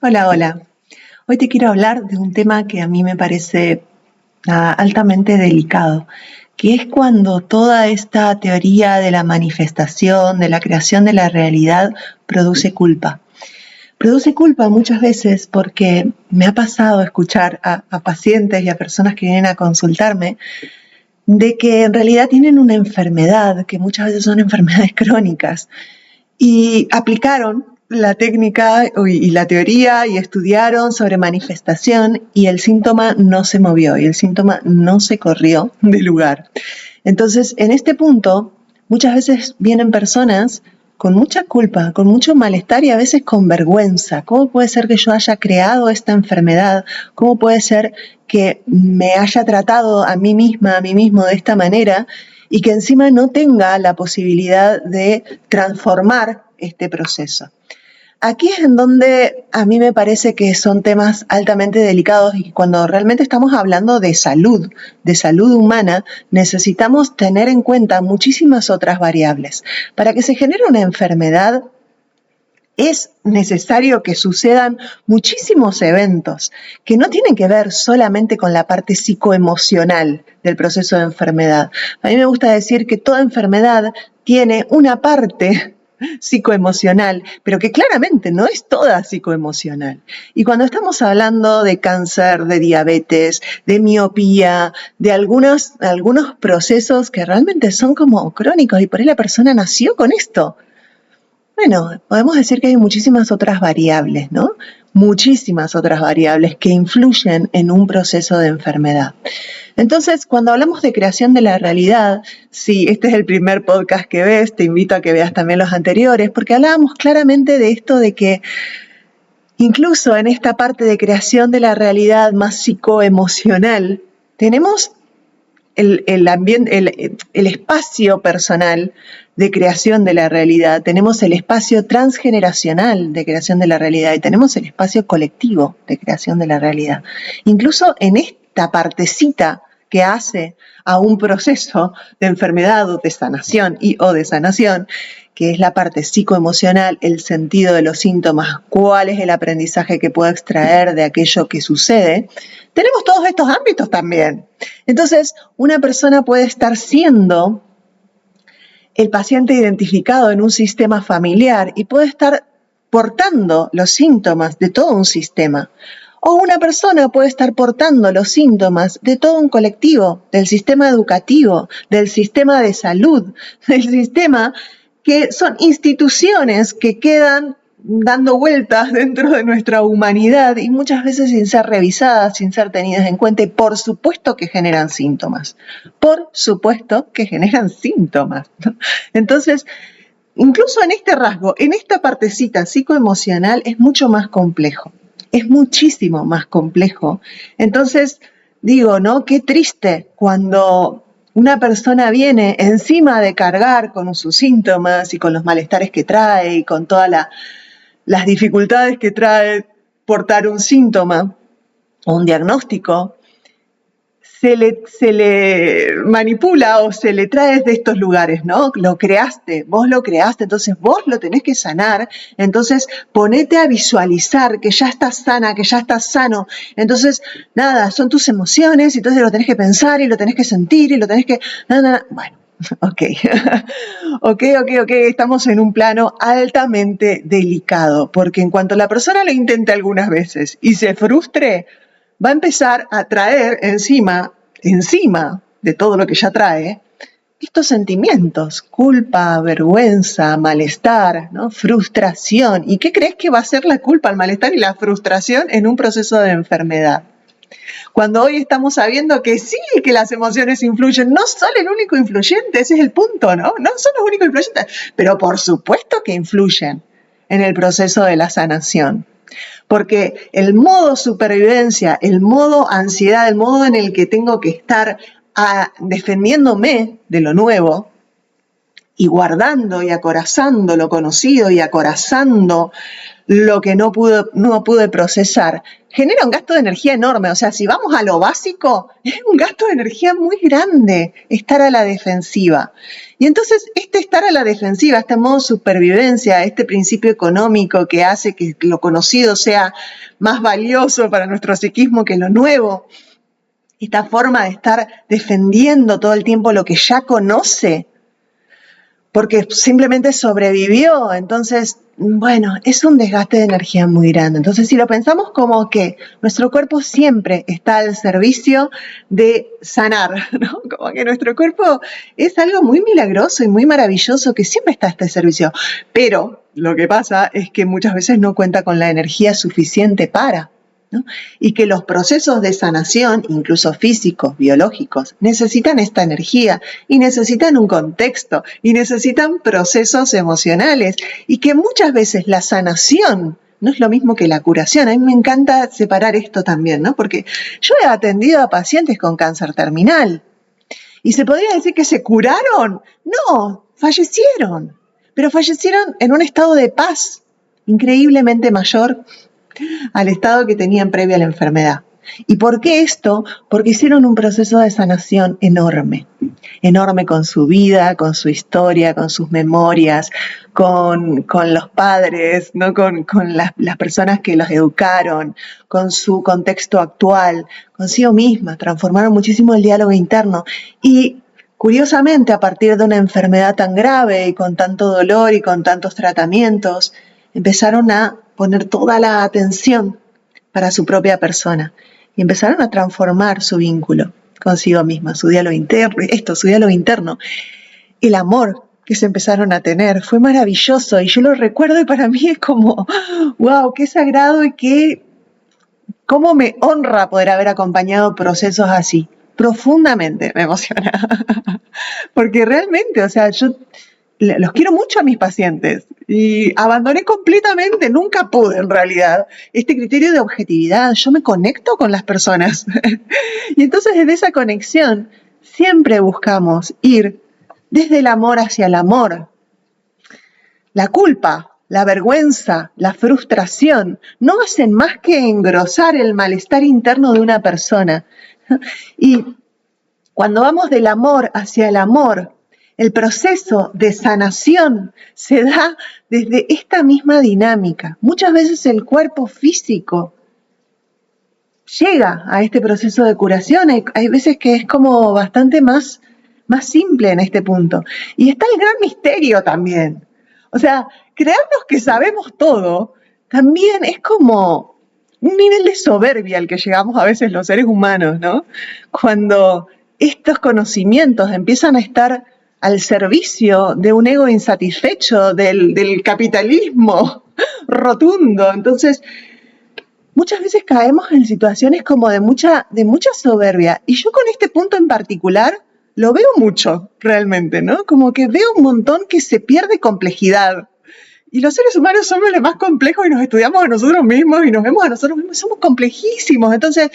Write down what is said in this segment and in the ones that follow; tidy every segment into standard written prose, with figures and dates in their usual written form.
Hola, hola. Hoy te quiero hablar de un tema que a mí me parece altamente delicado, que es cuando toda esta teoría de la manifestación, de la creación de la realidad, produce culpa. Produce culpa muchas veces porque me ha pasado escuchar a pacientes y a personas que vienen a consultarme de que en realidad tienen una enfermedad, que muchas veces son enfermedades crónicas, y aplicaron la técnica y la teoría y estudiaron sobre manifestación y el síntoma no se movió y el síntoma no se corrió del lugar. Entonces, en este punto, muchas veces vienen personas con mucha culpa, con mucho malestar y a veces con vergüenza. ¿Cómo puede ser que yo haya creado esta enfermedad? ¿Cómo puede ser que me haya tratado a mí misma, a mí mismo de esta manera y que encima no tenga la posibilidad de transformar este proceso? Aquí es en donde a mí me parece que son temas altamente delicados y cuando realmente estamos hablando de salud humana, necesitamos tener en cuenta muchísimas otras variables. Para que se genere una enfermedad es necesario que sucedan muchísimos eventos que no tienen que ver solamente con la parte psicoemocional del proceso de enfermedad. A mí me gusta decir que toda enfermedad tiene una parte psicoemocional, pero que claramente no es toda psicoemocional. Y cuando estamos hablando de cáncer, de diabetes, de miopía, de algunos procesos que realmente son como crónicos y por ahí la persona nació con esto. Bueno, podemos decir que hay muchísimas otras variables, ¿no? Muchísimas otras variables que influyen en un proceso de enfermedad. Entonces, cuando hablamos de creación de la realidad, si este es el primer podcast que ves, te invito a que veas también los anteriores, porque hablábamos claramente de esto de que incluso en esta parte de creación de la realidad más psicoemocional, tenemos el espacio personal de creación de la realidad, tenemos el espacio transgeneracional de creación de la realidad y tenemos el espacio colectivo de creación de la realidad. Incluso en esta partecita que hace a un proceso de enfermedad o de sanación o de sanación, que es la parte psicoemocional, el sentido de los síntomas, cuál es el aprendizaje que puedo extraer de aquello que sucede, tenemos todos estos ámbitos también. Entonces, una persona puede estar siendo el paciente identificado en un sistema familiar y puede estar portando los síntomas de todo un sistema. O una persona puede estar portando los síntomas de todo un colectivo, del sistema educativo, del sistema de salud, del sistema que son instituciones que quedan dando vueltas dentro de nuestra humanidad y muchas veces sin ser revisadas, sin ser tenidas en cuenta y por supuesto que generan síntomas. Por supuesto que generan síntomas, ¿no? Entonces, incluso en este rasgo, en esta partecita psicoemocional es mucho más complejo, es muchísimo más complejo. Entonces, digo, ¿no? Qué triste cuando una persona viene encima de cargar con sus síntomas y con los malestares que trae y con todas las dificultades que trae portar un síntoma o un diagnóstico, se le manipula o se le trae de estos lugares, ¿no? Vos lo creaste, entonces vos lo tenés que sanar, entonces ponete a visualizar que ya estás sana, que ya estás sano, entonces, nada, son tus emociones, y entonces lo tenés que pensar y lo tenés que sentir y lo tenés que... Bueno, ok, ok, estamos en un plano altamente delicado, porque en cuanto la persona lo intente algunas veces y se frustre, va a empezar a traer encima de todo lo que ya trae, estos sentimientos, culpa, vergüenza, malestar, ¿no? Frustración. ¿Y qué crees que va a ser la culpa, el malestar y la frustración en un proceso de enfermedad? Cuando hoy estamos sabiendo que sí, que las emociones influyen, no son el único influyente, ese es el punto, ¿no? No son los únicos influyentes, pero por supuesto que influyen en el proceso de la sanación. Porque el modo supervivencia, el modo ansiedad, el modo en el que tengo que estar defendiéndome de lo nuevo, y guardando y acorazando lo conocido y acorazando lo que no pude procesar, genera un gasto de energía enorme. O sea, si vamos a lo básico, es un gasto de energía muy grande estar a la defensiva. Y entonces este estar a la defensiva, este modo supervivencia, este principio económico que hace que lo conocido sea más valioso para nuestro psiquismo que lo nuevo, esta forma de estar defendiendo todo el tiempo lo que ya conoce, porque simplemente sobrevivió. Entonces, bueno, es un desgaste de energía muy grande. Entonces, si lo pensamos como que nuestro cuerpo siempre está al servicio de sanar, ¿no? Como que nuestro cuerpo es algo muy milagroso y muy maravilloso que siempre está a este servicio. Pero lo que pasa es que muchas veces no cuenta con la energía suficiente para, ¿no? Y que los procesos de sanación, incluso físicos, biológicos, necesitan esta energía y necesitan un contexto y necesitan procesos emocionales, y que muchas veces la sanación no es lo mismo que la curación. A mí me encanta separar esto también, ¿no? Porque yo he atendido a pacientes con cáncer terminal y se podría decir que se curaron. No, fallecieron, pero fallecieron en un estado de paz increíblemente mayor al estado que tenían previo a la enfermedad. ¿Y por qué esto? Porque hicieron un proceso de sanación enorme, enorme con su vida, con su historia, con sus memorias, con los padres, ¿no? con las personas que los educaron, con su contexto actual, consigo misma, transformaron muchísimo el diálogo interno. Y curiosamente, a partir de una enfermedad tan grave y con tanto dolor y con tantos tratamientos, empezaron a poner toda la atención para su propia persona y empezaron a transformar su vínculo consigo misma, su diálogo interno, el amor que se empezaron a tener. Fue maravilloso y yo lo recuerdo y para mí es como, wow, qué sagrado y cómo me honra poder haber acompañado procesos así. Profundamente me emociona, porque realmente, o sea, yo los quiero mucho a mis pacientes y abandoné completamente, nunca pude en realidad, este criterio de objetividad. Yo me conecto con las personas y entonces desde esa conexión siempre buscamos ir desde el amor hacia el amor. La culpa, la vergüenza, la frustración no hacen más que engrosar el malestar interno de una persona. Y cuando vamos del amor hacia el amor, el proceso de sanación se da desde esta misma dinámica. Muchas veces el cuerpo físico llega a este proceso de curación. Hay veces que es como bastante más simple en este punto. Y está el gran misterio también. O sea, creernos que sabemos todo también es como un nivel de soberbia al que llegamos a veces los seres humanos, ¿no? Cuando estos conocimientos empiezan a estar al servicio de un ego insatisfecho, del capitalismo rotundo. Entonces, muchas veces caemos en situaciones como de mucha soberbia. Y yo con este punto en particular lo veo mucho, realmente, ¿no? Como que veo un montón que se pierde complejidad. Y los seres humanos somos los más complejos y nos estudiamos a nosotros mismos y nos vemos a nosotros mismos, somos complejísimos. Entonces,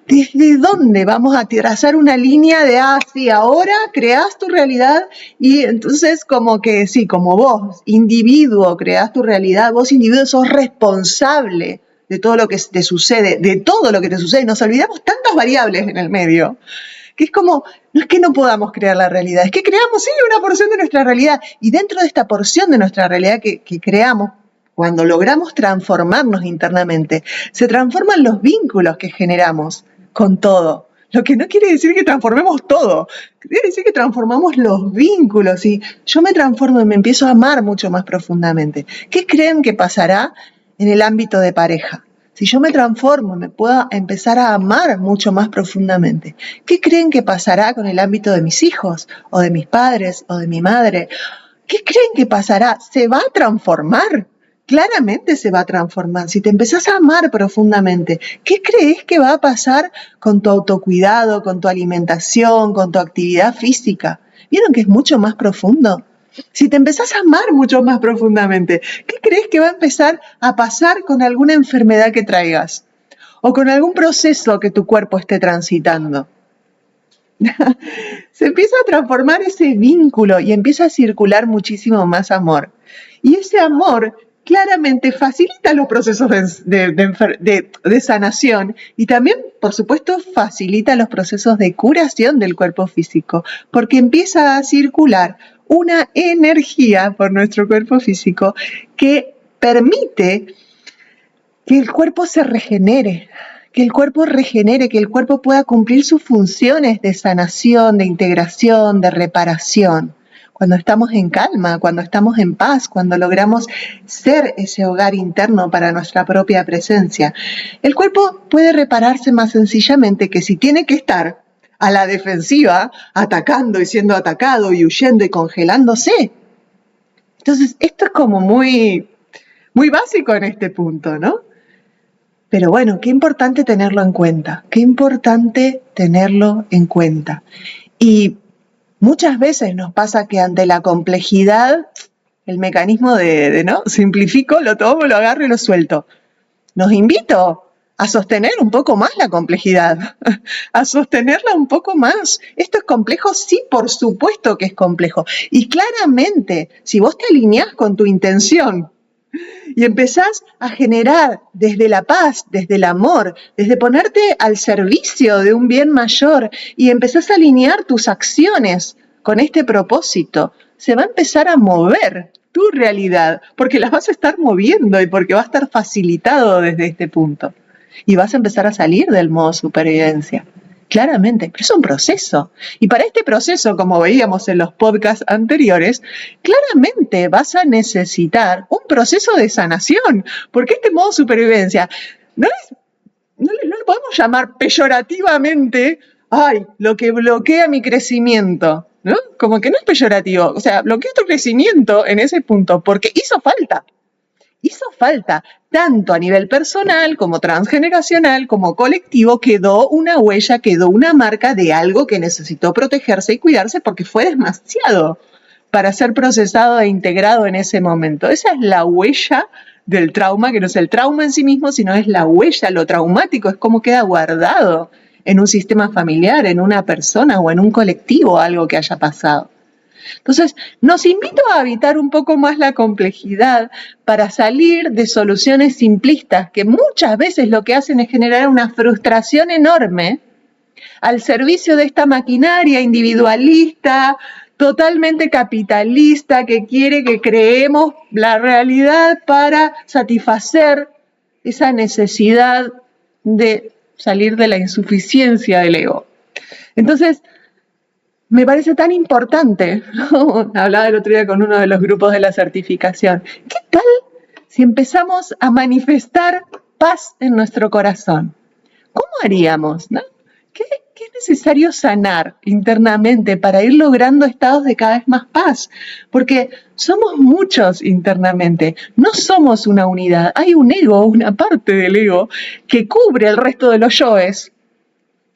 ¿desde dónde vamos a trazar una línea de, sí, ahora creas tu realidad? Y entonces como que, sí, como vos, individuo, creas tu realidad, vos, individuo, sos responsable de todo lo que te sucede, de todo lo que te sucede. Nos olvidamos tantas variables en el medio, que es como, no es que no podamos crear la realidad, es que creamos, sí, una porción de nuestra realidad. Y dentro de esta porción de nuestra realidad que creamos, cuando logramos transformarnos internamente, se transforman los vínculos que generamos con todo. Lo que no quiere decir que transformemos todo, quiere decir que transformamos los vínculos y yo me transformo y me empiezo a amar mucho más profundamente. ¿Qué creen que pasará en el ámbito de pareja? Si yo me transformo, me puedo empezar a amar mucho más profundamente. ¿Qué creen que pasará con el ámbito de mis hijos, o de mis padres, o de mi madre? ¿Qué creen que pasará? ¿Se va a transformar? Claramente se va a transformar. Si te empezás a amar profundamente, ¿qué crees que va a pasar con tu autocuidado, con tu alimentación, con tu actividad física? ¿Vieron que es mucho más profundo? Si te empezás a amar mucho más profundamente, ¿qué crees que va a empezar a pasar con alguna enfermedad que traigas? O con algún proceso que tu cuerpo esté transitando. Se empieza a transformar ese vínculo y empieza a circular muchísimo más amor. Y ese amor claramente facilita los procesos de sanación y también, por supuesto, facilita los procesos de curación del cuerpo físico, porque empieza a circular una energía por nuestro cuerpo físico que permite que el cuerpo se regenere, que el cuerpo regenere, que el cuerpo pueda cumplir sus funciones de sanación, de integración, de reparación. Cuando estamos en calma, cuando estamos en paz, cuando logramos ser ese hogar interno para nuestra propia presencia, el cuerpo puede repararse más sencillamente que si tiene que estar a la defensiva, atacando y siendo atacado y huyendo y congelándose. Entonces, esto es como muy básico en este punto, ¿no? Pero bueno, qué importante tenerlo en cuenta, qué importante tenerlo en cuenta. Y muchas veces nos pasa que ante la complejidad, el mecanismo ¿no? Simplifico, lo tomo, lo agarro y lo suelto. Los invito a sostener un poco más la complejidad, a sostenerla un poco más. ¿Esto es complejo? Sí, por supuesto que es complejo. Y claramente, si vos te alineás con tu intención, y empezás a generar desde la paz, desde el amor, desde ponerte al servicio de un bien mayor y empezás a alinear tus acciones con este propósito, se va a empezar a mover tu realidad, porque las vas a estar moviendo y porque va a estar facilitado desde este punto. Y vas a empezar a salir del modo supervivencia. Claramente, pero es un proceso. Y para este proceso, como veíamos en los podcasts anteriores, claramente vas a necesitar un proceso de sanación, porque este modo supervivencia no lo podemos llamar peyorativamente, ay, lo que bloquea mi crecimiento, ¿no? Como que no es peyorativo, o sea, bloquea tu crecimiento en ese punto, porque hizo falta. Hizo falta, tanto a nivel personal como transgeneracional, como colectivo, quedó una huella, quedó una marca de algo que necesitó protegerse y cuidarse porque fue demasiado para ser procesado e integrado en ese momento. Esa es la huella del trauma, que no es el trauma en sí mismo, sino es la huella, lo traumático, es cómo queda guardado en un sistema familiar, en una persona o en un colectivo algo que haya pasado. Entonces, nos invito a habitar un poco más la complejidad para salir de soluciones simplistas que muchas veces lo que hacen es generar una frustración enorme al servicio de esta maquinaria individualista, totalmente capitalista, que quiere que creemos la realidad para satisfacer esa necesidad de salir de la insuficiencia del ego. Entonces, me parece tan importante, ¿no? Hablaba el otro día con uno de los grupos de la certificación. ¿Qué tal si empezamos a manifestar paz en nuestro corazón? ¿Cómo haríamos, no? ¿Qué es necesario sanar internamente para ir logrando estados de cada vez más paz? Porque somos muchos internamente, no somos una unidad. Hay un ego, una parte del ego, que cubre el resto de los yoes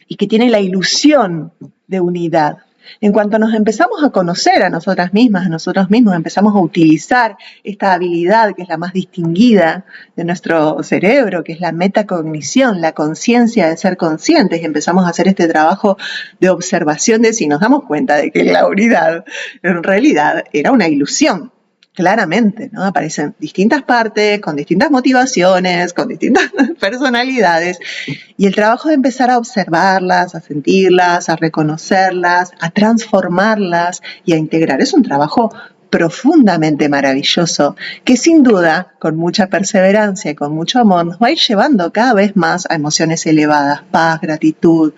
y que tiene la ilusión de unidad. En cuanto nos empezamos a conocer a nosotras mismas, a nosotros mismos, empezamos a utilizar esta habilidad que es la más distinguida de nuestro cerebro, que es la metacognición, la conciencia de ser conscientes, y empezamos a hacer este trabajo de observación de si nos damos cuenta de que la unidad en realidad era una ilusión. Claramente, ¿no? Aparecen distintas partes, con distintas motivaciones, con distintas personalidades, y el trabajo de empezar a observarlas, a sentirlas, a reconocerlas, a transformarlas y a integrar es un trabajo profundamente maravilloso, que sin duda, con mucha perseverancia y con mucho amor, nos va a ir llevando cada vez más a emociones elevadas, paz, gratitud,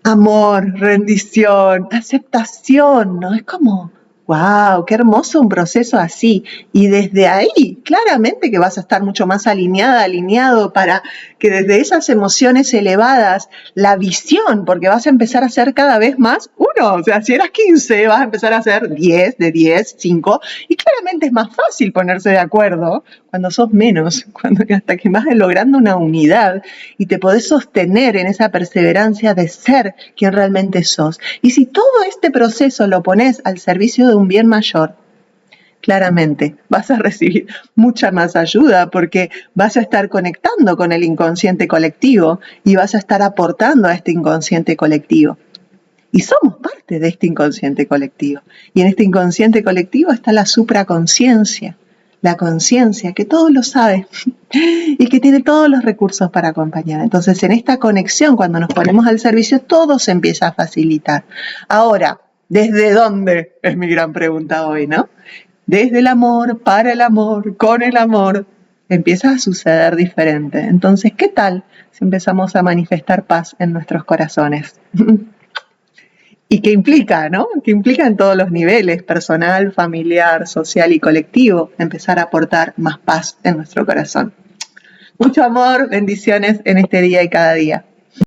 amor, rendición, aceptación, ¿no? Es como, wow, qué hermoso un proceso así. Y desde ahí, claramente que vas a estar mucho más alineada, alineado para que desde esas emociones elevadas, la visión, porque vas a empezar a ser cada vez más uno. O sea, si eras 15, vas a empezar a ser 10, de 10, 5. Y claramente es más fácil ponerse de acuerdo cuando sos menos, hasta que vas logrando una unidad y te podés sostener en esa perseverancia de ser quien realmente sos. Y si todo este proceso lo pones al servicio de un bien mayor, claramente vas a recibir mucha más ayuda porque vas a estar conectando con el inconsciente colectivo y vas a estar aportando a este inconsciente colectivo. Y somos parte de este inconsciente colectivo. Y en este inconsciente colectivo está la supraconciencia, la conciencia que todo lo sabe y que tiene todos los recursos para acompañar. Entonces, en esta conexión, cuando nos ponemos al servicio, todo se empieza a facilitar. Ahora, ¿desde dónde? Es mi gran pregunta hoy, ¿no? Desde el amor, para el amor, con el amor, empieza a suceder diferente. Entonces, ¿qué tal si empezamos a manifestar paz en nuestros corazones? ¿Y qué implica, no? ¿Qué implica en todos los niveles, personal, familiar, social y colectivo, empezar a aportar más paz en nuestro corazón? Mucho amor, bendiciones en este día y cada día.